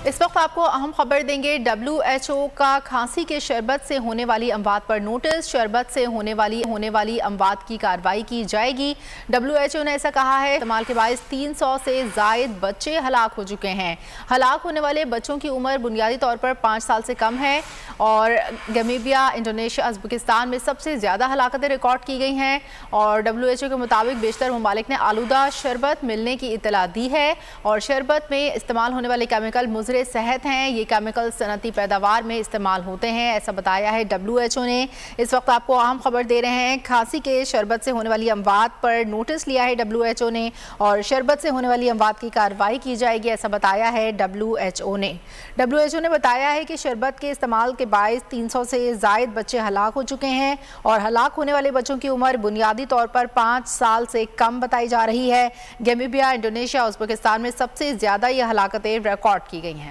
इस वक्त आपको अहम खबर देंगे। WHO का खांसी के शरबत से होने वाली अमवात पर नोटिस। शरबत से होने वाली अमवात की कार्रवाई की जाएगी। WHO ने ऐसा कहा है। इस्तेमाल के बायस 300 से जायद बच्चे हलाक हो चुके हैं। हलाक होने वाले बच्चों की उम्र बुनियादी तौर पर 5 साल से कम है और गमीबिया, इंडोनेशिया, उज़्बेकिस्तान में सबसे ज़्यादा हलाकतें रिकॉर्ड की गई हैं। और WHO के मुताबिक बेशतर ममालिक ने आलूदा शरबत मिलने की इतला दी है और शरबत में इस्तेमाल होने वाले केमिकल मुज़रे सेहत हैं। ये केमिकल सनती पैदावार में इस्तेमाल होते हैं, ऐसा बताया है WHO ने। इस वक्त आपको अहम खबर दे रहे हैं। खांसी के शरबत से होने वाली अमवात पर नोटिस लिया है WHO ने और शरबत से होने वाली अमवात की कार्रवाई की जाएगी, ऐसा बताया है WHO ने। WHO ने बताया है कि शरबत के इस्तेमाल के बायस 300 से जायद बच्चे हलाक हो चुके हैं और हलाक होने वाले बच्चों की उम्र बुनियादी तौर पर 5 साल से कम बताई जा रही है। गमीबिया, इंडोनेशिया, उज़्बेकिस्तान में सबसे ज़्यादा ये हलाकतें रिकॉर्ड की गई हैं।